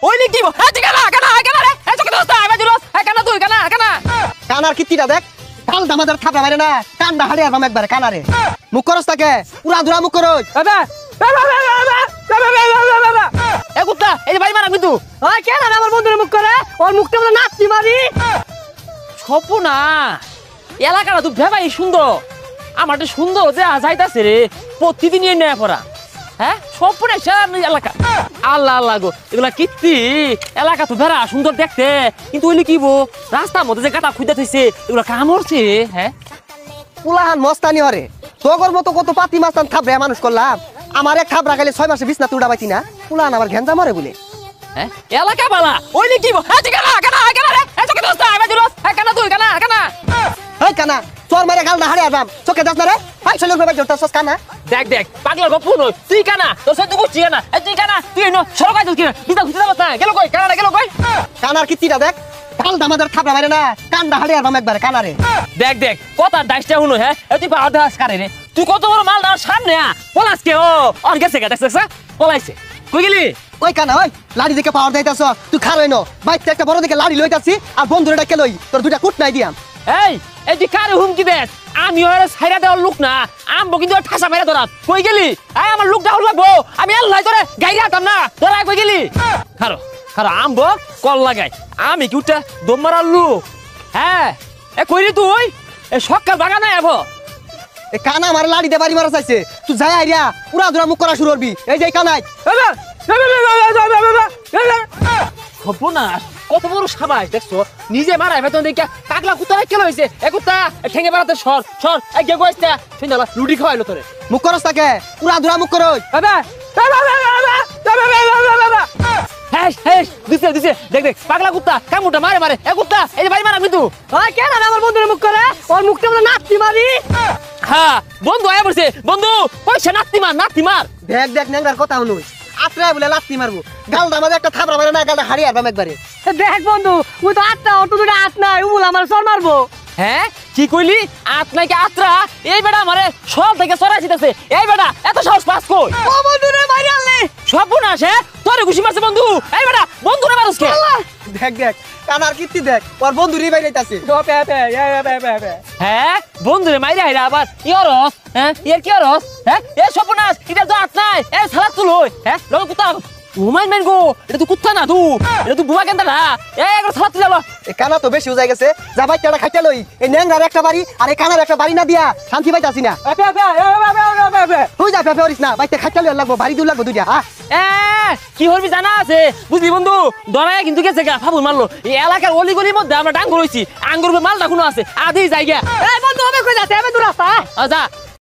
ওই লিখি হ্যাঁ কানা কানা কানা রে এই চোখে দোস্ত আবে জুরস হ্যাঁ কানা তুই কানা কানা কানার কীর্তিটা দেখ কাল দামাদের থাপড়া মারে না কান্দা হাড়ে আরবাম একবার কানারে মুখ করস তাকে পুরা ধুরা মুখ করস এ কুত্তা এই যে বাড়ি মারা কিন্তু ওই কেন আমার বন্ধুর মুখ করে ওর মুখটা বলে নাচতি মারি সপনা এলাকাটা তো ভেবাই সুন্দর আমার তো সুন্দর যে যাইতাছে রে প্রতিদিন নিয়ে নেয়া পড়া হ্যাঁ সপনা সারা এলাকা আল্লাহ আল্লাহ গো এগুলা কীর্তি এলাকা তো ভেড়া সুন্দর দেখতে কিন্তু ওইলি কি বো রাস্তার মধ্যে যে গাটা খুঁজে থইছে এগুলা কামড়ছে হ্যাঁ পুলাহান মস্তানি হরে তোগর মতো কত পাতি মাস্তান থাপড়ে মানুষ করলাম আমার এক থাপড়া খাইলে 6 মাসে বিছনা তুড়া পাইছি না পুলাহান আবার ঘেঞ্জা মারে বলে হ্যাঁ এলাকা বালা ওইলি কি বো হ্যাঁ কানা কানা কানা রে এই চোখে দোস্ত আবে জুরস হ্যাঁ কানা তুই কানা কানা এই কানা তোর মারে গালদা হাড়ে আরবাম চোখে দাস না রে ভাই চলে গো ভাই জোরটা কানা দেখ দেখ পাগলা গপ নই তুই কানা তোর সাথে গুছি না এই তুই কানা তুই ন সরকাই তুই কিনা বিদা খুঁজে যাবো না গেল কই কানা গেল কই কানার কীর্তিটা দেখ কাল দামাদের থাপড়া মারে না কান্দা হাড়ে আরবাম একবার কানারে দেখ দেখ কথা ডাইসটা শুনো হ্যাঁ তুই পাওয়ার দাস কারে রে তুই কত বড় মাল দাও সামনে পলাস কে ও অন গেছে গা দেখছ পলাইছে কই গেলি ওই কানা ওই লাড়ি দেখে পাওয়ার যাইতাছ তুই খারই ন বাইতে একটা বড় দেখে লাড়ি লইতাছি আর বন্ধুরে ডাকে লই তোর দুইটা কুট নাই দিয়াম এই তুই কারে হুমকি দেস আমি ওর সাইরা দেওয়ার লোক না আমবো কিন্তু ঠাসা মেরে ধরাত কই গেলি আয় আমার লোকটা হল লাগবো আমি আল্লাহ তোরে গাইরে আতাম না তোরা কই গেলি খারো খারো আমবো কল লাগাই আমি কি উঠা দম মারার লোক হ্যাঁ এ কইলি তুই এ সকাল বাগানে আবো এ কানা আমার লাড়ি দে বাড়ি মারা চাইছে তুই যাই আইরা পুরা ধরা মুখ করা শুরু করবি এই যে কানাই সর্বনাশ কত বড় সাবাস দেখছো নিজে মারাই বেতন দেখে পাগলা কুত্তা কেন হয়েছে এ কুত্তা ঠেঙে বেড়াতে সর সর এক গে গোস্তা শুনলা রুটি খাওয়াইলো তোরে মুখ করস তাকে পুরা ধরা মুখ করই হ্যাঁ হ্যাঁ দিছে দিছে দেখ দেখ পাগলা কুত্তা কামুটা মারে মারে এ কুত্তা এই যে বাড়ি মারা কিন্তু ওই কেন আমার বন্ধুর মুখ করে ওর মুখটা বলে নাচতি মারি হ্যাঁ বন্ধু আয়া বলছে বন্ধু পয়সা নাতি মার দেখ দেখ নেংরার কথা হনুই আত্রায় বলে লাত্তি মারবো গাল দামাদের একটা থাপড়া মারে না গালটা হাড়ি আরবাম একবারে দেখ বন্ধু ওই তো আটটা অটো দুটো আট নাই উমুল আমার সর মারবো হ্যাঁ কি কইলি আত নাকি আত্রা এই বেটা আমারে সব থেকে সরাই দিতেছে এই বেটা এত সাহস পাস কই ও বন্ধু রে মারি আনলে সর্বনাশ হ্যাঁ তোরে ঘুষি মারছে বন্ধু এই বেটা বন্ধু রে মারুস কে দেখ দেখ কানার কীর্তি দেখ ওর বন্ধু রি বাইরাইতাছে হ্যাঁ বন্ধু রে মাইরা হাইরা আবার ইয়রস হ্যাঁ ইয়ার কি ইয়রস হ্যাঁ এ সর্বনাশ এটা তো আত নাই এ সালাত তুলই হ্যাঁ লোক কুত্তা ঘুমাই মেন গো এটা তো কুত্তা না এটা তো বুয়া কেন্দা না এ একবার সালাত তুলো এ কানা তো বেশি উজাই গেছে যা বাইটাটা খাইতে লই এই নেংরার একটা বাড়ি আর এই কানার একটা বাড়ি না দিয়া শান্তি পাইতাছি না তুই যা ফেফে হরিস না বাইতে খাইতে লই লাগবো বাড়ি দুই লাগবো দুইটা কি হরবি জানা আছে বুঝলি বন্ধু ডরায় কিন্তু গেছে গা ফাবুল মারলো এই এলাকার অলি গলির মধ্যে আমরা ডাঙ্গর হইছি আঙ্গুর মাল রাখুনো আছে আধি জায়গা এই বন্ধু হবে কই যাচ্ছে আমি দূর রাস্তা যা